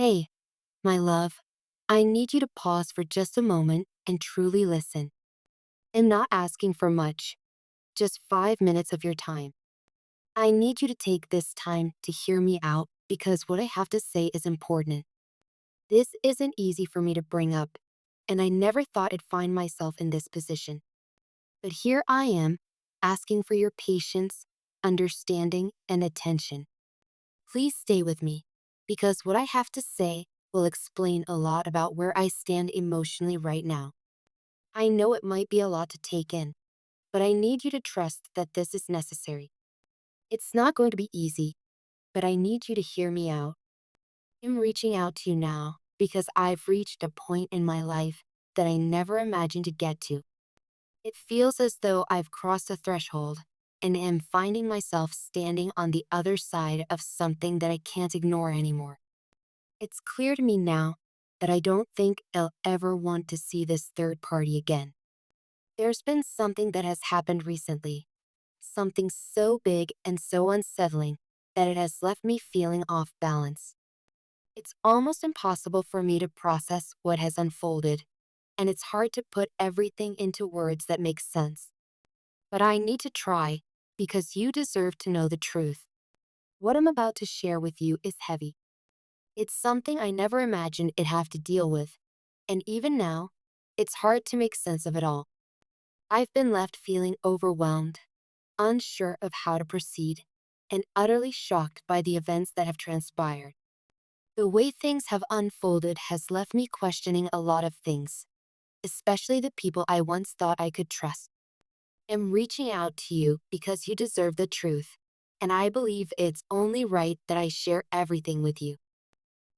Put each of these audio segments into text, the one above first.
Hey, my love, I need you to pause for just a moment and truly listen. I'm not asking for much, just 5 minutes of your time. I need you to take this time to hear me out because what I have to say is important. This isn't easy for me to bring up, and I never thought I'd find myself in this position. But here I am, asking for your patience, understanding, and attention. Please stay with me, because what I have to say will explain a lot about where I stand emotionally right now. I know it might be a lot to take in, but I need you to trust that this is necessary. It's not going to be easy, but I need you to hear me out. I'm reaching out to you now because I've reached a point in my life that I never imagined to get to. It feels as though I've crossed a threshold and am finding myself standing on the other side of something that I can't ignore anymore. It's clear to me now that I don't think I'll ever want to see this third party again. There's been something that has happened recently, something so big and so unsettling that it has left me feeling off balance. It's almost impossible for me to process what has unfolded, and it's hard to put everything into words that make sense. But I need to try because you deserve to know the truth. What I'm about to share with you is heavy. It's something I never imagined I'd have to deal with, and even now, it's hard to make sense of it all. I've been left feeling overwhelmed, unsure of how to proceed, and utterly shocked by the events that have transpired. The way things have unfolded has left me questioning a lot of things, especially the people I once thought I could trust. I'm reaching out to you because you deserve the truth, and I believe it's only right that I share everything with you.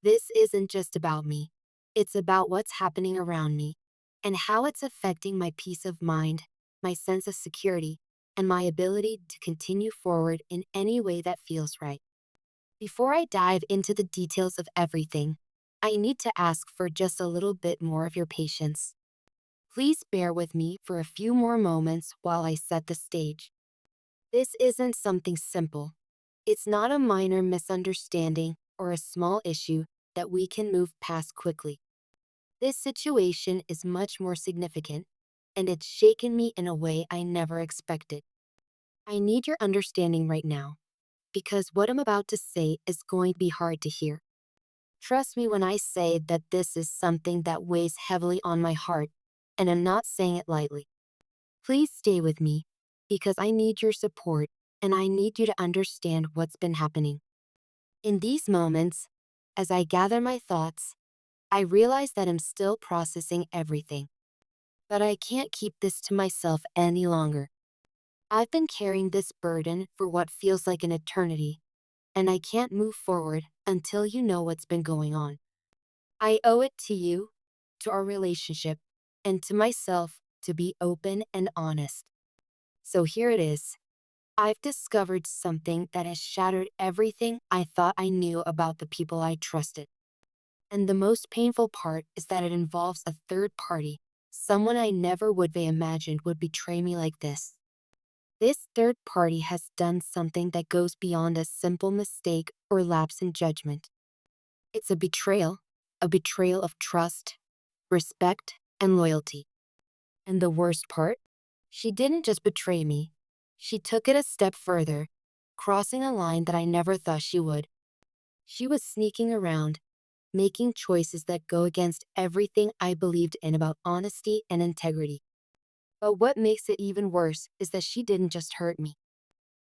This isn't just about me. It's about what's happening around me and how it's affecting my peace of mind, my sense of security, and my ability to continue forward in any way that feels right. Before I dive into the details of everything, I need to ask for just a little bit more of your patience. Please bear with me for a few more moments while I set the stage. This isn't something simple. It's not a minor misunderstanding or a small issue that we can move past quickly. This situation is much more significant, and it's shaken me in a way I never expected. I need your understanding right now, because what I'm about to say is going to be hard to hear. Trust me when I say that this is something that weighs heavily on my heart, and I'm not saying it lightly. Please stay with me, because I need your support, and I need you to understand what's been happening. In these moments, as I gather my thoughts, I realize that I'm still processing everything. But I can't keep this to myself any longer. I've been carrying this burden for what feels like an eternity, and I can't move forward until you know what's been going on. I owe it to you, to our relationship, and to myself to be open and honest. So here it is. I've discovered something that has shattered everything I thought I knew about the people I trusted. And the most painful part is that it involves a third party, someone I never would have imagined would betray me like this. This third party has done something that goes beyond a simple mistake or lapse in judgment. It's a betrayal of trust, respect, and loyalty. And the worst part? She didn't just betray me. She took it a step further, crossing a line that I never thought she would. She was sneaking around, making choices that go against everything I believed in about honesty and integrity. But what makes it even worse is that she didn't just hurt me.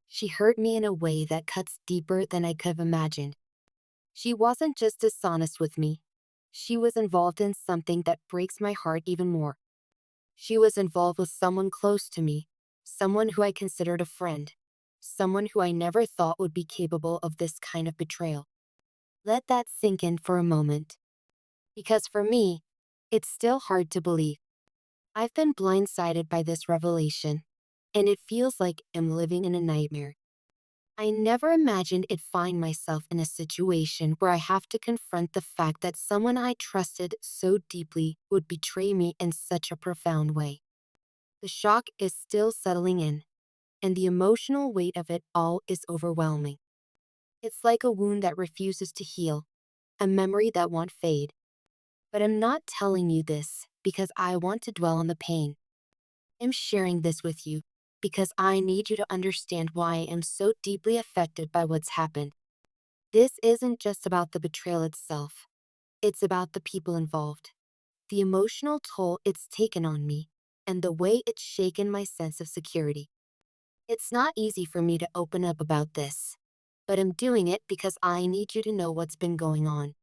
She hurt me in a way that cuts deeper than I could have imagined. She wasn't just dishonest with me. She was involved in something that breaks my heart even more. She was involved with someone close to me, someone who I considered a friend, someone who I never thought would be capable of this kind of betrayal. Let that sink in for a moment. Because for me, it's still hard to believe. I've been blindsided by this revelation, and it feels like I'm living in a nightmare. I never imagined I'd find myself in a situation where I have to confront the fact that someone I trusted so deeply would betray me in such a profound way. The shock is still settling in, and the emotional weight of it all is overwhelming. It's like a wound that refuses to heal, a memory that won't fade. But I'm not telling you this because I want to dwell on the pain. I'm sharing this with you because I need you to understand why I am so deeply affected by what's happened. This isn't just about the betrayal itself, it's about the people involved, the emotional toll it's taken on me, and the way it's shaken my sense of security. It's not easy for me to open up about this, but I'm doing it because I need you to know what's been going on.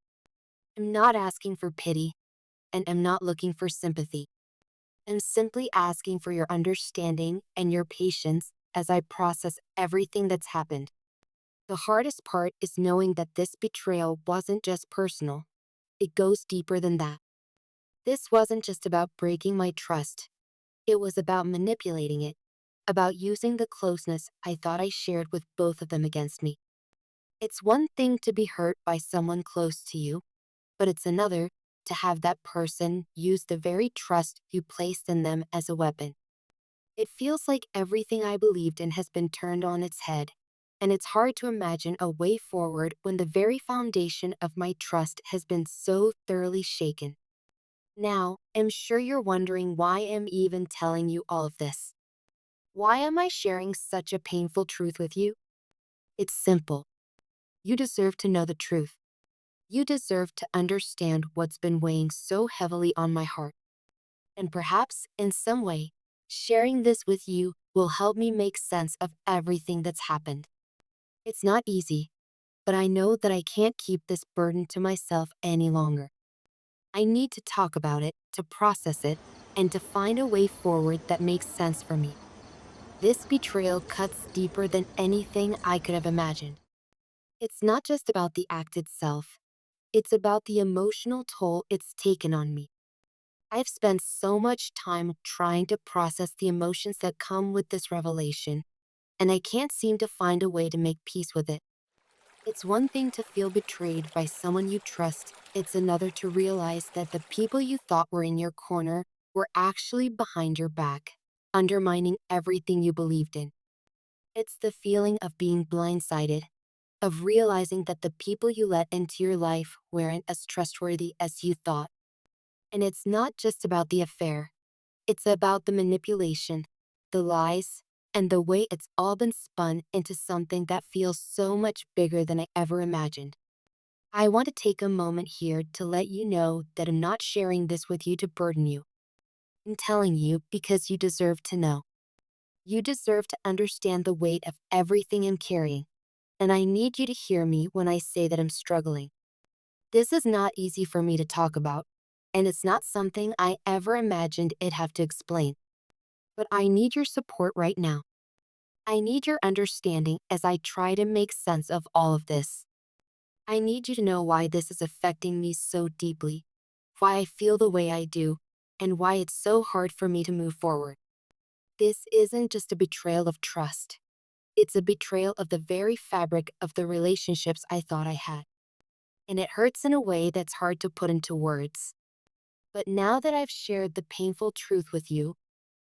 I'm not asking for pity, and I'm not looking for sympathy. I'm simply asking for your understanding and your patience as I process everything that's happened. The hardest part is knowing that this betrayal wasn't just personal, it goes deeper than that. This wasn't just about breaking my trust, it was about manipulating it, about using the closeness I thought I shared with both of them against me. It's one thing to be hurt by someone close to you, but it's another to have that person use the very trust you placed in them as a weapon. It feels like everything I believed in has been turned on its head, and it's hard to imagine a way forward when the very foundation of my trust has been so thoroughly shaken. Now, I'm sure you're wondering why I'm even telling you all of this. Why am I sharing such a painful truth with you? It's simple. You deserve to know the truth. You deserve to understand what's been weighing so heavily on my heart. And perhaps, in some way, sharing this with you will help me make sense of everything that's happened. It's not easy, but I know that I can't keep this burden to myself any longer. I need to talk about it, to process it, and to find a way forward that makes sense for me. This betrayal cuts deeper than anything I could have imagined. It's not just about the act itself, it's about the emotional toll it's taken on me. I've spent so much time trying to process the emotions that come with this revelation, and I can't seem to find a way to make peace with it. It's one thing to feel betrayed by someone you trust, it's another to realize that the people you thought were in your corner were actually behind your back, undermining everything you believed in. It's the feeling of being blindsided, of realizing that the people you let into your life weren't as trustworthy as you thought. And it's not just about the affair, it's about the manipulation, the lies, and the way it's all been spun into something that feels so much bigger than I ever imagined. I want to take a moment here to let you know that I'm not sharing this with you to burden you. I'm telling you because you deserve to know. You deserve to understand the weight of everything I'm carrying, and I need you to hear me when I say that I'm struggling. This is not easy for me to talk about, and it's not something I ever imagined I'd have to explain. But I need your support right now. I need your understanding as I try to make sense of all of this. I need you to know why this is affecting me so deeply, why I feel the way I do, and why it's so hard for me to move forward. This isn't just a betrayal of trust. It's a betrayal of the very fabric of the relationships I thought I had. And it hurts in a way that's hard to put into words. But now that I've shared the painful truth with you,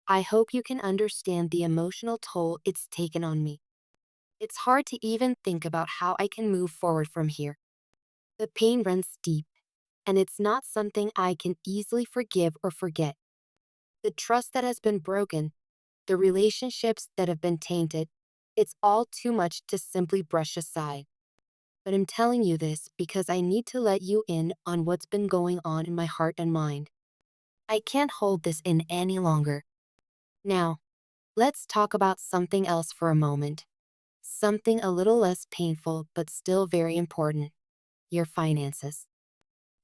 I hope you can understand the emotional toll it's taken on me. It's hard to even think about how I can move forward from here. The pain runs deep, and it's not something I can easily forgive or forget. The trust that has been broken, the relationships that have been tainted, it's all too much to simply brush aside. But I'm telling you this because I need to let you in on what's been going on in my heart and mind. I can't hold this in any longer. Now, let's talk about something else for a moment. Something a little less painful but still very important: your finances.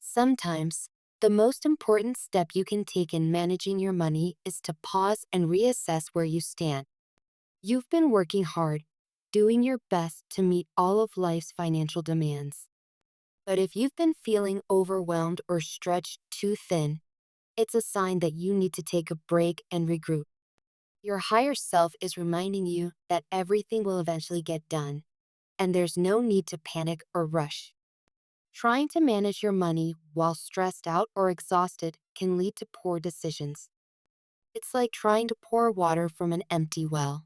Sometimes, the most important step you can take in managing your money is to pause and reassess where you stand. You've been working hard, doing your best to meet all of life's financial demands. But if you've been feeling overwhelmed or stretched too thin, it's a sign that you need to take a break and regroup. Your higher self is reminding you that everything will eventually get done, and there's no need to panic or rush. Trying to manage your money while stressed out or exhausted can lead to poor decisions. It's like trying to pour water from an empty well.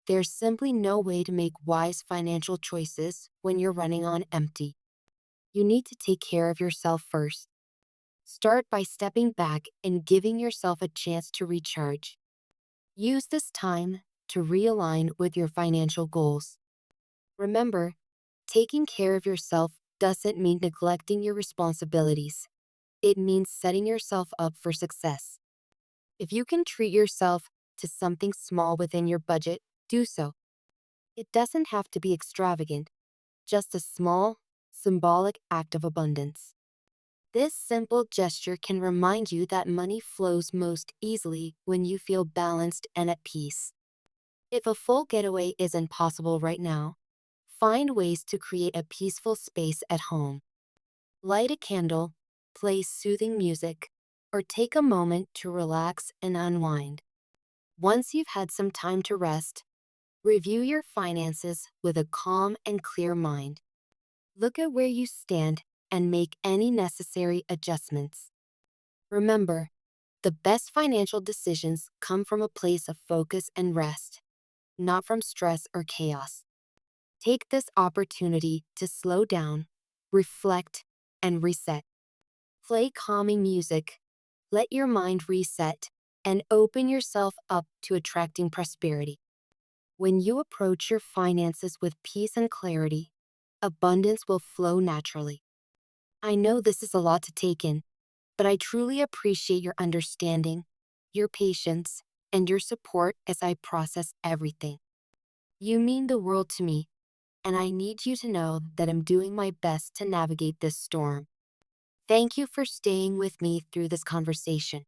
There's simply no way to make wise financial choices when you're running on empty. You need to take care of yourself first. Start by stepping back and giving yourself a chance to recharge. Use this time to realign with your financial goals. Remember, taking care of yourself doesn't mean neglecting your responsibilities. It means setting yourself up for success. If you can treat yourself to something small within your budget, do so. It doesn't have to be extravagant, just a small, symbolic act of abundance. This simple gesture can remind you that money flows most easily when you feel balanced and at peace. If a full getaway isn't possible right now, find ways to create a peaceful space at home. Light a candle, play soothing music, or take a moment to relax and unwind. Once you've had some time to rest, review your finances with a calm and clear mind. Look at where you stand and make any necessary adjustments. Remember, the best financial decisions come from a place of focus and rest, not from stress or chaos. Take this opportunity to slow down, reflect, and reset. Play calming music, let your mind reset, and open yourself up to attracting prosperity. When you approach your finances with peace and clarity, abundance will flow naturally. I know this is a lot to take in, but I truly appreciate your understanding, your patience, and your support as I process everything. You mean the world to me, and I need you to know that I'm doing my best to navigate this storm. Thank you for staying with me through this conversation.